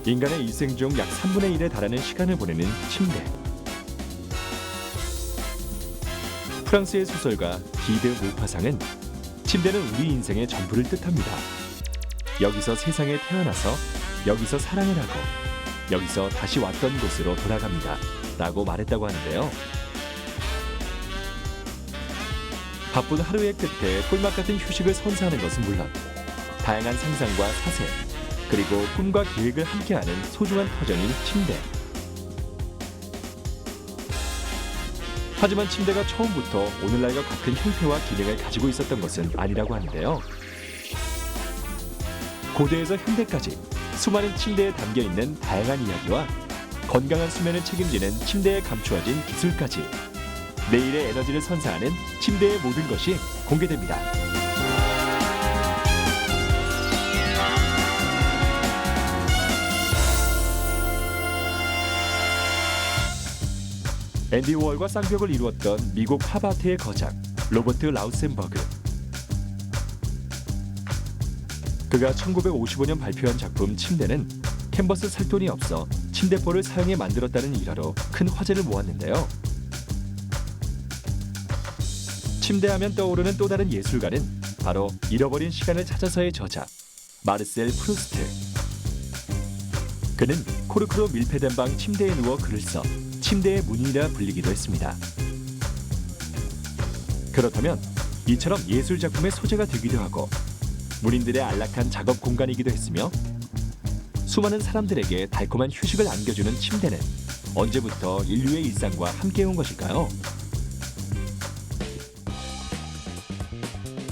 인간의 일생 중 약 3분의 1에 달하는 시간을 보내는 침대. 프랑스의 소설가 기드 모파상은 침대는 우리 인생의 전부를 뜻합니다. 여기서 세상에 태어나서 여기서 사랑을 하고 여기서 다시 왔던 곳으로 돌아갑니다 라고 말했다고 하는데요. 바쁜 하루의 끝에 꿀맛 같은 휴식을 선사하는 것은 물론 다양한 상상과 사세 그리고 꿈과 계획을 함께하는 소중한 터전인 침대. 하지만 침대가 처음부터 오늘날과 같은 형태와 기능을 가지고 있었던 것은 아니라고 하는데요. 고대에서 현대까지 수많은 침대에 담겨있는 다양한 이야기와 건강한 수면을 책임지는 침대에 감추어진 기술까지 내일의 에너지를 선사하는 침대의 모든 것이 공개됩니다. 앤디 워홀과 쌍벽을 이루었던 미국 팝아트의 거장 로버트 라우센버그. 그가 1955년 발표한 작품 침대는 캔버스 살 돈이 없어 침대포를 사용해 만들었다는 일화로 큰 화제를 모았는데요. 침대하면 떠오르는 또 다른 예술가는 바로 잃어버린 시간을 찾아서의 저자 마르셀 프루스트. 그는 코르크로 밀폐된 방 침대에 누워 글을 써 침대의 문인이라 불리기도 했습니다. 그렇다면 이처럼 예술 작품의 소재가 되기도 하고 문인들의 안락한 작업 공간이기도 했으며 수많은 사람들에게 달콤한 휴식을 안겨주는 침대는 언제부터 인류의 일상과 함께해온 것일까요?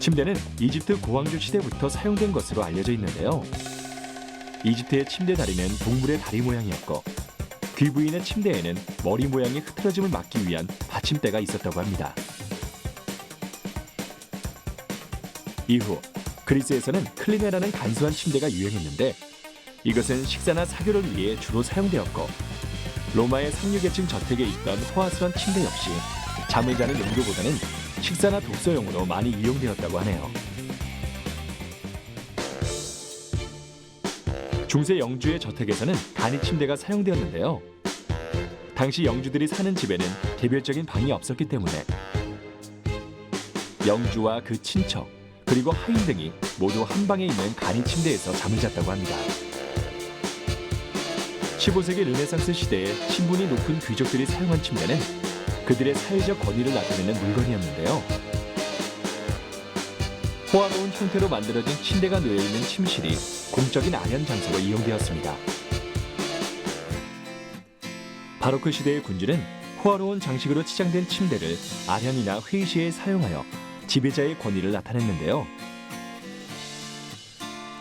침대는 이집트 고왕조 시대부터 사용된 것으로 알려져 있는데요. 이집트의 침대 다리는 동물의 다리 모양이었고 귀부인의 침대에는 머리 모양의 흐트러짐을 막기 위한 받침대가 있었다고 합니다. 이후 그리스에서는 클리네라는 간소한 침대가 유행했는데 이것은 식사나 사교를 위해 주로 사용되었고 로마의 상류계층 저택에 있던 호화스러운 침대 역시 잠을 자는 용도보다는 식사나 독서용으로 많이 이용되었다고 하네요. 중세 영주의 저택에서는 간이 침대가 사용되었는데요. 당시 영주들이 사는 집에는 개별적인 방이 없었기 때문에 영주와 그 친척 그리고 하인 등이 모두 한 방에 있는 간이 침대에서 잠을 잤다고 합니다. 15세기 르네상스 시대에 신분이 높은 귀족들이 사용한 침대는 그들의 사회적 권위를 나타내는 물건이었는데요. 호화로운 형태로 만들어진 침대가 놓여있는 침실이 공적인 아련 장소로 이용되었습니다. 바로크 시대의 군주는 호화로운 장식으로 치장된 침대를 아련이나 회의시에 사용하여 지배자의 권위를 나타냈는데요.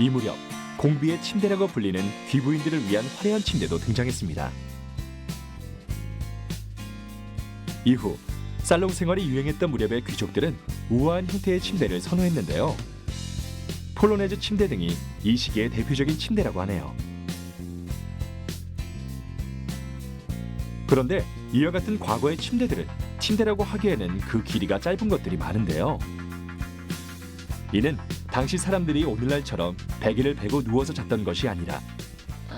이 무렵 공비의 침대라고 불리는 귀부인들을 위한 화려한 침대도 등장했습니다. 이후 살롱 생활이 유행했던 무렵의 귀족들은 우아한 형태의 침대를 선호했는데요. 폴로네즈 침대 등이 이 시기의 대표적인 침대라고 하네요. 그런데 이와 같은 과거의 침대들을 침대라고 하기에는 그 길이가 짧은 것들이 많은데요. 이는 당시 사람들이 오늘날처럼 베개를 베고 누워서 잤던 것이 아니라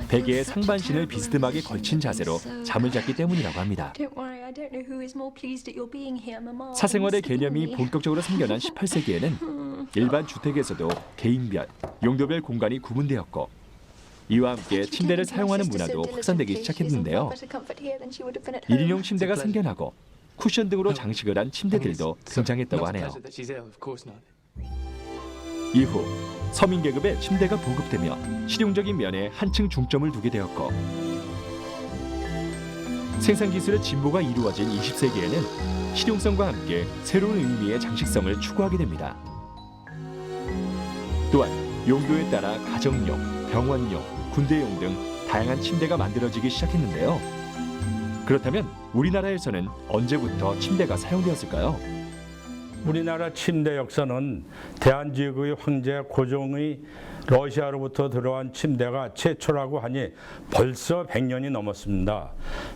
베개의 상반신을 비스듬하게 걸친 자세로 잠을 잤기 때문이라고 합니다. 사생활의 개념이 본격적으로 생겨난 18세기에는 일반 주택에서도 개인별, 용도별 공간이 구분되었고 이와 함께 침대를 사용하는 문화도 확산되기 시작했는데요. 1인용 침대가 생겨나고 쿠션 등으로 장식을 한 침대들도 등장했다고 하네요. 이후 서민 계급의 침대가 보급되며 실용적인 면에 한층 중점을 두게 되었고 생산 기술의 진보가 이루어진 20세기에는 실용성과 함께 새로운 의미의 장식성을 추구하게 됩니다. 또한 용도에 따라 가정용, 병원용, 군대용 등 다양한 침대가 만들어지기 시작했는데요. 그렇다면 우리나라에서는 언제부터 침대가 사용되었을까요? 우리나라 침대 역사는 대한제국의 황제 고종의 러시아로부터 들어온 침대가 최초라고 하니 벌써 100년이 넘었습니다.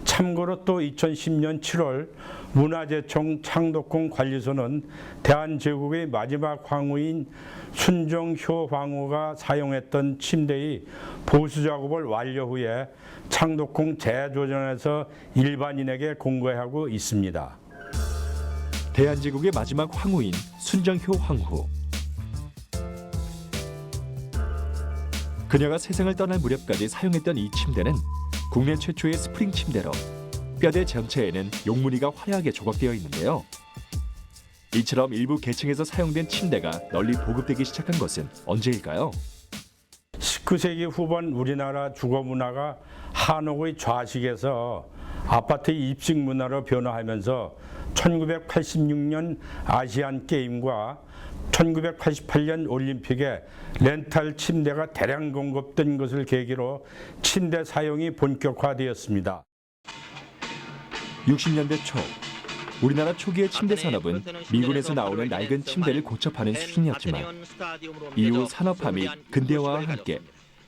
참고로 또 2010년 7월 문화재청 창덕궁 관리소는 대한제국의 마지막 황후인 순정효 황후가 사용했던 침대의 보수 작업을 완료 후에 창덕궁 재조정해서 일반인에게 공개하고 있습니다. 대한제국의 마지막 황후인 순정효 황후. 그녀가 세상을 떠날 무렵까지 사용했던 이 침대는 국내 최초의 스프링 침대로 뼈대 전체에는 용무늬가 화려하게 조각되어 있는데요. 이처럼 일부 계층에서 사용된 침대가 널리 보급되기 시작한 것은 언제일까요? 19세기 후반 우리나라 주거 문화가 한옥의 좌식에서 아파트의 입식 문화로 변화하면서 1986년 아시안 게임과 1988년 올림픽에 렌탈 침대가 대량 공급된 것을 계기로 침대 사용이 본격화되었습니다. 60년대 초 우리나라 초기의 침대 산업은 미군에서 나오는 낡은 침대를 고쳐 파는 수준이었지만 이후 산업화 및 근대화와 함께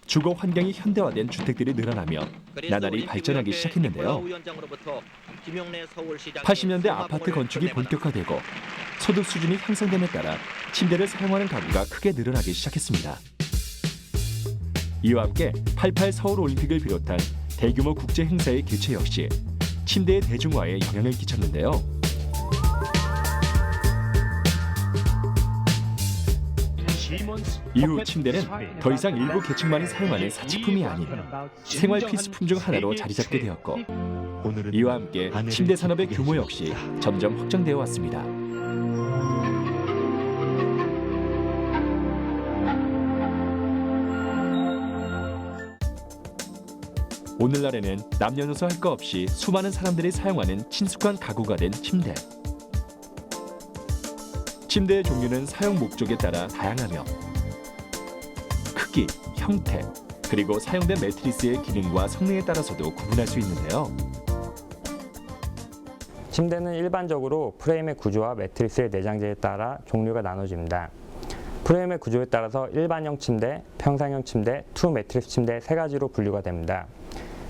주거 환경이 현대화된 주택들이 늘어나며 나날이 발전하기 시작했는데요. 80년대 아파트 건축이 본격화되고 소득 수준이 향상됨에 따라 침대를 사용하는 가구가 크게 늘어나기 시작했습니다. 이와 함께 88 서울올림픽을 비롯한 대규모 국제 행사의 개최 역시 침대의 대중화에 영향을 끼쳤는데요. 이후 침대는 더 이상 일부 계층만이 사용하는 사치품이 아닌 생활 필수품 중 하나로 자리 잡게 되었고 이와 함께 침대 산업의 규모 역시 점점 확장되어 왔습니다. 오늘날에는 남녀노소 할 것 없이 수많은 사람들이 사용하는 친숙한 가구가 된 침대. 침대의 종류는 사용 목적에 따라 다양하며 크기, 형태, 그리고 사용된 매트리스의 기능과 성능에 따라서도 구분할 수 있는데요. 침대는 일반적으로 프레임의 구조와 매트리스의 내장재에 따라 종류가 나눠집니다. 프레임의 구조에 따라서 일반형 침대, 평상형 침대, 투 매트리스 침대 세 가지로 분류가 됩니다.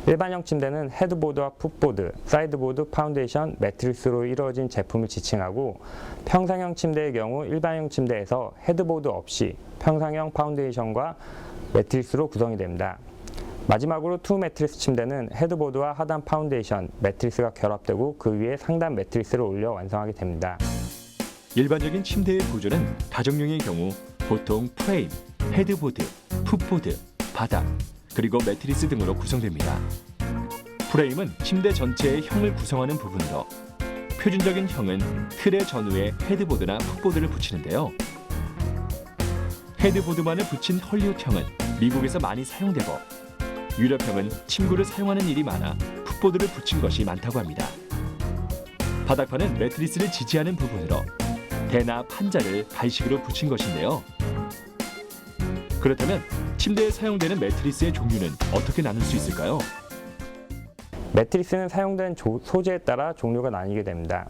일반형 침대는 헤드보드와 풋보드, 사이드보드, 파운데이션, 매트리스로 이루어진 제품을 지칭하고 평상형 침대의 경우 일반형 침대에서 헤드보드 없이 평상형 파운데이션과 매트리스로 구성이 됩니다. 마지막으로 투 매트리스 침대는 헤드보드와 하단 파운데이션, 매트리스가 결합되고 그 위에 상단 매트리스를 올려 완성하게 됩니다. 일반적인 침대의 구조는 가정용의 경우 보통 프레임, 헤드보드, 풋보드, 바닥, 그리고 매트리스 등으로 구성됩니다. 프레임은 침대 전체의 형을 구성하는 부분으로 표준적인 형은 틀의 전후에 헤드보드나 풋보드를 붙이는데요. 헤드보드만을 붙인 헐리우드형은 미국에서 많이 사용되고 유럽형은 침구를 사용하는 일이 많아 풋보드를 붙인 것이 많다고 합니다. 바닥판은 매트리스를 지지하는 부분으로 대나 판자를 발식으로 붙인 것인데요. 그렇다면 침대에 사용되는 매트리스의 종류는 어떻게 나눌 수 있을까요? 매트리스는 사용된 소재에 따라 종류가 나뉘게 됩니다.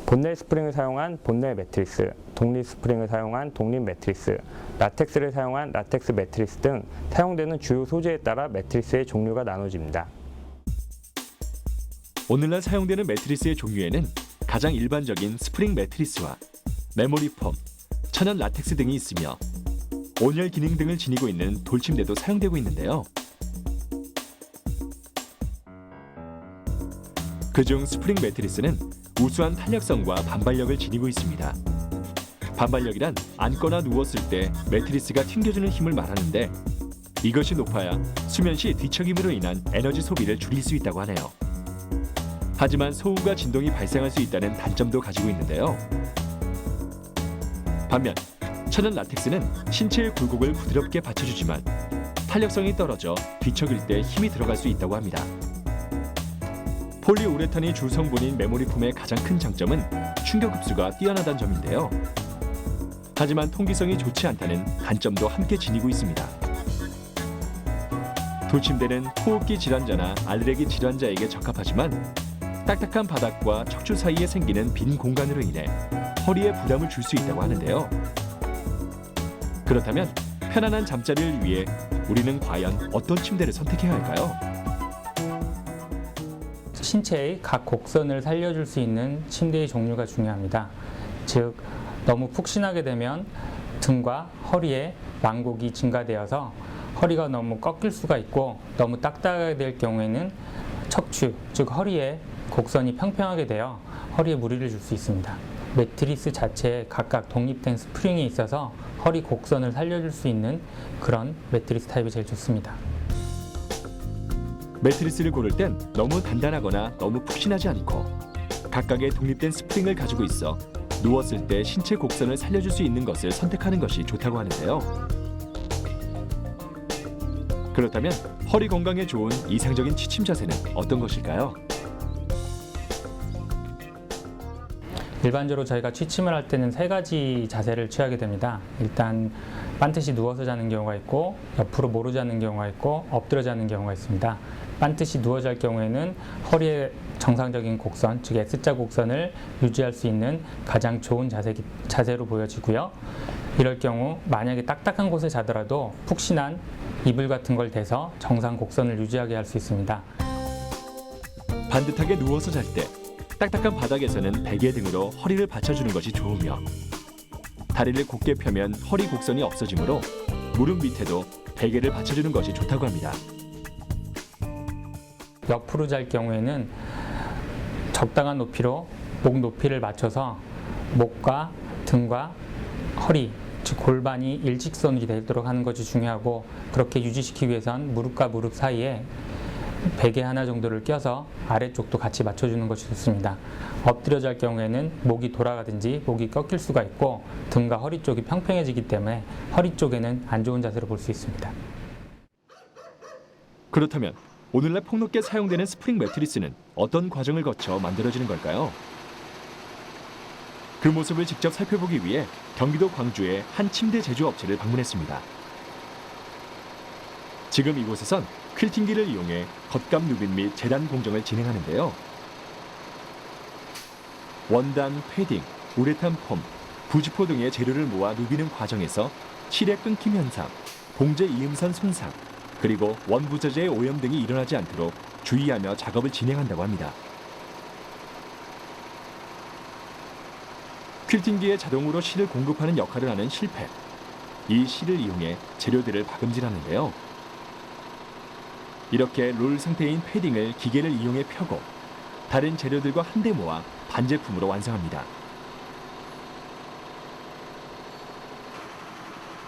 본넬 스프링을 사용한 본넬 매트리스, 독립 스프링을 사용한 독립 매트리스, 라텍스를 사용한 라텍스 매트리스 등 사용되는 주요 소재에 따라 매트리스의 종류가 나눠집니다. 오늘날 사용되는 매트리스의 종류에는 가장 일반적인 스프링 매트리스와 메모리 폼, 천연 라텍스 등이 있으며 온열 기능 등을 지니고 있는 돌침대도 사용되고 있는데요. 그중 스프링 매트리스는 우수한 탄력성과 반발력을 지니고 있습니다. 반발력이란 앉거나 누웠을 때 매트리스가 튕겨주는 힘을 말하는데 이것이 높아야 수면 시 뒤척임으로 인한 에너지 소비를 줄일 수 있다고 하네요. 하지만 소음과 진동이 발생할 수 있다는 단점도 가지고 있는데요. 반면 천연 라텍스는 신체의 굴곡을 부드럽게 받쳐주지만 탄력성이 떨어져 뒤척일 때 힘이 들어갈 수 있다고 합니다. 폴리우레탄이 주 성분인 메모리폼의 가장 큰 장점은 충격 흡수가 뛰어나다는 점인데요. 하지만 통기성이 좋지 않다는 단점도 함께 지니고 있습니다. 돌침대는 호흡기 질환자나 알레르기 질환자에게 적합하지만 딱딱한 바닥과 척추 사이에 생기는 빈 공간으로 인해 허리에 부담을 줄 수 있다고 하는데요. 그렇다면 편안한 잠자리를 위해 우리는 과연 어떤 침대를 선택해야 할까요? 신체의 각 곡선을 살려줄 수 있는 침대의 종류가 중요합니다. 즉, 너무 푹신하게 되면 등과 허리에 완곡이 증가되어서 허리가 너무 꺾일 수가 있고, 너무 딱딱하게 될 경우에는 척추, 즉 허리에 곡선이 평평하게 되어 허리에 무리를 줄 수 있습니다. 매트리스 자체에 각각 독립된 스프링이 있어서 허리 곡선을 살려줄 수 있는 그런 매트리스 타입이 제일 좋습니다. 매트리스를 고를 땐 너무 단단하거나 너무 푹신하지 않고 각각의 독립된 스프링을 가지고 있어 누웠을 때 신체 곡선을 살려줄 수 있는 것을 선택하는 것이 좋다고 하는데요. 그렇다면 허리 건강에 좋은 이상적인 취침 자세는 어떤 것일까요? 일반적으로 저희가 취침을 할 때는 3가지 자세를 취하게 됩니다. 일단 반드시 누워서 자는 경우가 있고, 옆으로 모로 자는 경우가 있고, 엎드려 자는 경우가 있습니다. 반드시 누워 잘 경우에는 허리의 정상적인 곡선, 즉 S자 곡선을 유지할 수 있는 가장 좋은 자세로 보여지고요. 이럴 경우 만약에 딱딱한 곳에 자더라도 푹신한 이불 같은 걸 대서 정상 곡선을 유지하게 할 수 있습니다. 반듯하게 누워서 잘 때 딱딱한 바닥에서는 베개 등으로 허리를 받쳐주는 것이 좋으며, 다리를 곧게 펴면 허리 곡선이 없어지므로 무릎 밑에도 베개를 받쳐주는 것이 좋다고 합니다. 옆으로 잘 경우에는 적당한 높이로 목 높이를 맞춰서 목과 등과 허리, 즉 골반이 일직선이 되도록 하는 것이 중요하고, 그렇게 유지시키기 위해선 무릎과 무릎 사이에 베개 하나 정도를 껴서 아래쪽도 같이 맞춰주는 것이 좋습니다. 엎드려 잘 경우에는 목이 돌아가든지 목이 꺾일 수가 있고, 등과 허리 쪽이 평평해지기 때문에 허리 쪽에는 안 좋은 자세로 볼 수 있습니다. 그렇다면 오늘날 폭넓게 사용되는 스프링 매트리스는 어떤 과정을 거쳐 만들어지는 걸까요? 그 모습을 직접 살펴보기 위해 경기도 광주의 한 침대 제조업체를 방문했습니다. 지금 이곳에선 퀼팅기를 이용해 겉감 누빈 및 재단 공정을 진행하는데요. 원단, 패딩, 우레탄 폼, 부지포 등의 재료를 모아 누비는 과정에서 실의 끊김 현상, 봉제 이음선 손상, 그리고 원부저제의 오염 등이 일어나지 않도록 주의하며 작업을 진행한다고 합니다. 퀼팅기에 자동으로 실을 공급하는 역할을 하는 실패, 이 실을 이용해 재료들을 박음질하는데요. 이렇게 롤 상태인 패딩을 기계를 이용해 펴고 다른 재료들과 한데 모아 반제품으로 완성합니다.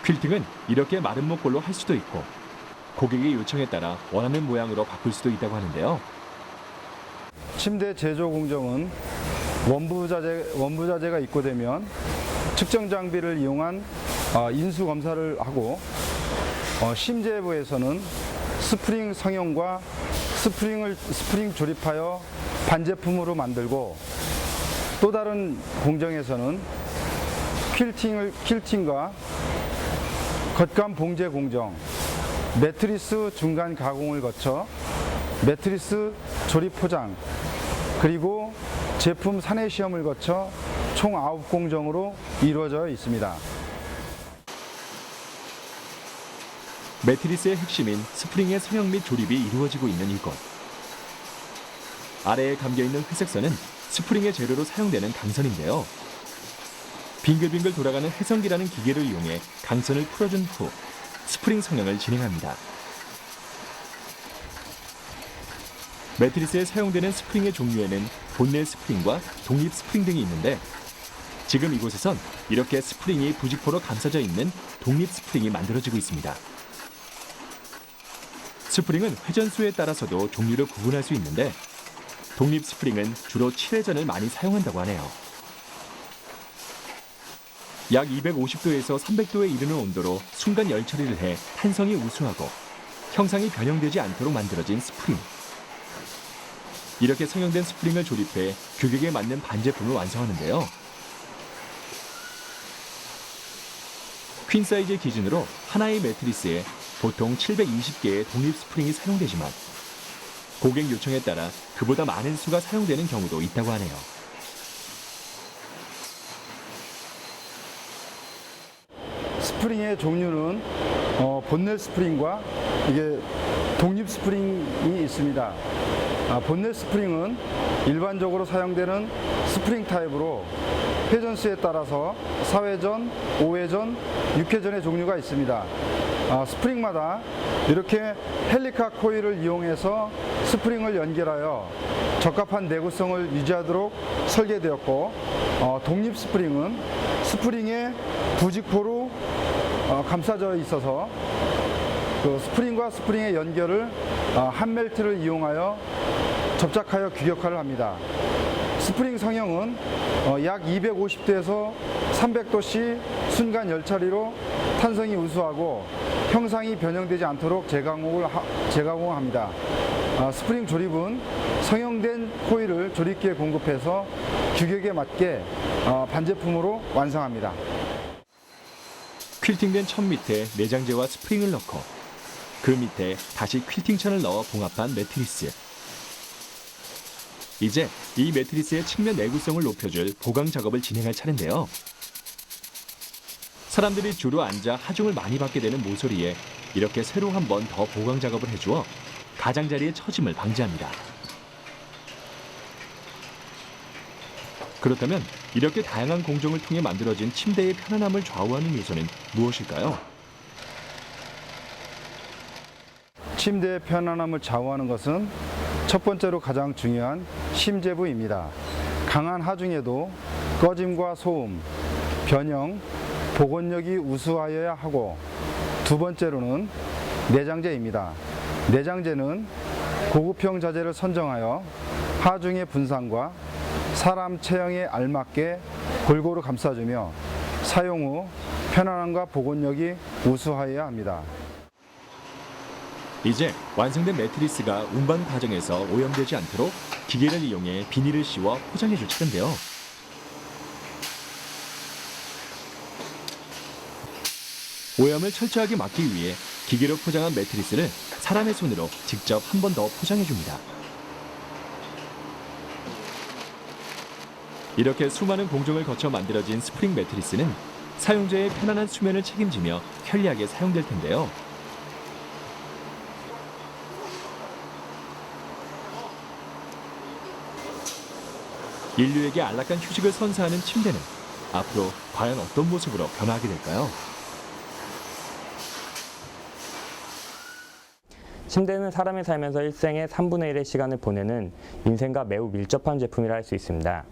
퀼팅은 이렇게 마른 목골로 할 수도 있고 고객의 요청에 따라 원하는 모양으로 바꿀 수도 있다고 하는데요. 침대 제조 공정은 원부자재가 입고되면 측정 장비를 이용한 인수 검사를 하고, 심재부에서는 스프링 성형과 스프링 조립하여 반제품으로 만들고, 또 다른 공정에서는 퀼팅과 겉감 봉제 공정, 매트리스 중간 가공을 거쳐 매트리스 조립 포장, 그리고 제품 산해 시험을 거쳐 총 9공정으로 이루어져 있습니다. 매트리스의 핵심인 스프링의 성형 및 조립이 이루어지고 있는 이곳. 아래에 감겨있는 회색선은 스프링의 재료로 사용되는 강선인데요. 빙글빙글 돌아가는 회선기라는 기계를 이용해 강선을 풀어준 후 스프링 성형을 진행합니다. 매트리스에 사용되는 스프링의 종류에는 본넷 스프링과 독립 스프링 등이 있는데, 지금 이곳에선 이렇게 스프링이 부직포로 감싸져 있는 독립 스프링이 만들어지고 있습니다. 스프링은 회전수에 따라서도 종류를 구분할 수 있는데, 독립 스프링은 주로 7회전을 많이 사용한다고 하네요. 약 250도에서 300도에 이르는 온도로 순간 열 처리를 해 탄성이 우수하고 형상이 변형되지 않도록 만들어진 스프링. 이렇게 성형된 스프링을 조립해 규격에 맞는 반제품을 완성하는데요. 퀸 사이즈 기준으로 하나의 매트리스에 보통 720개의 독립 스프링이 사용되지만 고객 요청에 따라 그보다 많은 수가 사용되는 경우도 있다고 하네요. 스프링의 종류는 본넷 스프링과 이게 독립 스프링이 있습니다. 본넷 스프링은 일반적으로 사용되는 스프링 타입으로 회전수에 따라서 4회전, 5회전, 6회전의 종류가 있습니다. 스프링마다 이렇게 헬리카 코일을 이용해서 스프링을 연결하여 적합한 내구성을 유지하도록 설계되었고, 독립 스프링은 스프링에 부직포로 감싸져 있어서 그 스프링과 스프링의 연결을 한 멜트를 이용하여 접착하여 규격화를 합니다. 스프링 성형은 약 250도에서 300도씨 순간 열처리로 탄성이 우수하고 형상이 변형되지 않도록 재가공합니다. 스프링 조립은 성형된 코일을 조립기에 공급해서 규격에 맞게 반제품으로 완성합니다. 퀼팅된 천 밑에 내장재와 스프링을 넣고 그 밑에 다시 퀼팅천을 넣어 봉합한 매트리스. 이제 이 매트리스의 측면 내구성을 높여줄 보강 작업을 진행할 차례인데요. 사람들이 주로 앉아 하중을 많이 받게 되는 모서리에 이렇게 새로 한 번 더 보강 작업을 해주어 가장자리의 처짐을 방지합니다. 그렇다면 이렇게 다양한 공정을 통해 만들어진 침대의 편안함을 좌우하는 요소는 무엇일까요? 침대의 편안함을 좌우하는 것은 첫 번째로 가장 중요한 심재부입니다. 강한 하중에도 꺼짐과 소음, 변형, 복원력이 우수하여야 하고, 두 번째로는 내장재입니다. 내장재는 고급형 자재를 선정하여 하중의 분산과 사람 체형에 알맞게 골고루 감싸주며 사용 후 편안함과 복원력이 우수하여야 합니다. 이제 완성된 매트리스가 운반 과정에서 오염되지 않도록 기계를 이용해 비닐을 씌워 포장해 줄 차례인데요. 오염을 철저하게 막기 위해 기계로 포장한 매트리스를 사람의 손으로 직접 한 번 더 포장해 줍니다. 이렇게 수많은 공정을 거쳐 만들어진 스프링 매트리스는 사용자의 편안한 수면을 책임지며 편리하게 사용될 텐데요. 인류에게 안락한 휴식을 선사하는 침대는 앞으로 과연 어떤 모습으로 변화하게 될까요? 침대는 사람이 살면서 일생의 3분의 1의 시간을 보내는 인생과 매우 밀접한 제품이라 할 수 있습니다.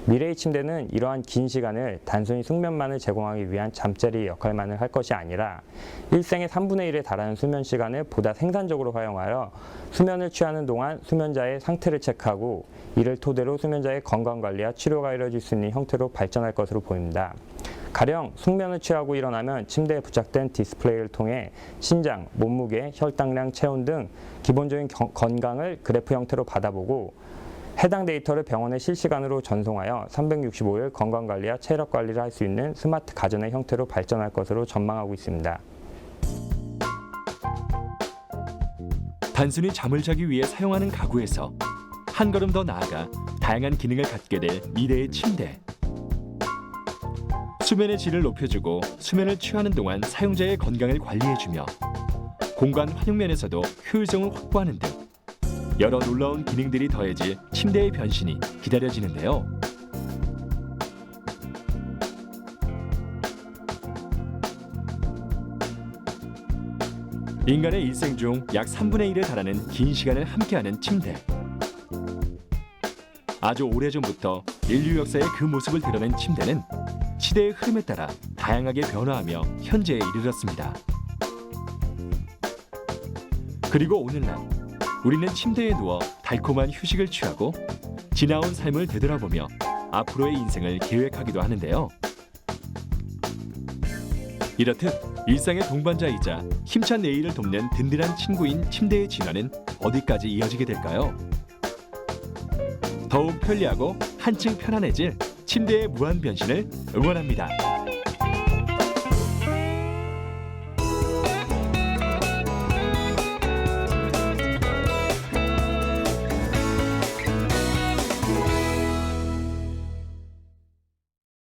미래의 침대는 이러한 긴 시간을 단순히 숙면만을 제공하기 위한 잠자리 역할만을 할 것이 아니라 일생의 3분의 1에 달하는 수면 시간을 보다 생산적으로 활용하여 수면을 취하는 동안 수면자의 상태를 체크하고 이를 토대로 수면자의 건강관리와 치료가 이루어질 수 있는 형태로 발전할 것으로 보입니다. 가령 숙면을 취하고 일어나면 침대에 부착된 디스플레이를 통해 신장, 몸무게, 혈당량, 체온 등 기본적인 건강을 그래프 형태로 받아보고 해당 데이터를 병원에 실시간으로 전송하여 365일 건강관리와 체력관리를 할 수 있는 스마트 가전의 형태로 발전할 것으로 전망하고 있습니다. 단순히 잠을 자기 위해 사용하는 가구에서 한 걸음 더 나아가 다양한 기능을 갖게 될 미래의 침대. 수면의 질을 높여주고 수면을 취하는 동안 사용자의 건강을 관리해주며 공간 활용 면에서도 효율성을 확보하는 등 여러 놀라운 기능들이 더해질 침대의 변신이 기다려지는데요. 인간의 일생 중 약 3분의 1에 달하는 긴 시간을 함께하는 침대. 아주 오래전부터 인류 역사의 그 모습을 드러낸 침대는 시대의 흐름에 따라 다양하게 변화하며 현재에 이르렀습니다. 그리고 오늘날 우리는 침대에 누워 달콤한 휴식을 취하고 지나온 삶을 되돌아보며 앞으로의 인생을 계획하기도 하는데요. 이렇듯 일상의 동반자이자 힘찬 내일을 돕는 든든한 친구인 침대의 진화는 어디까지 이어지게 될까요? 더욱 편리하고 한층 편안해질 침대의 무한 변신을 응원합니다.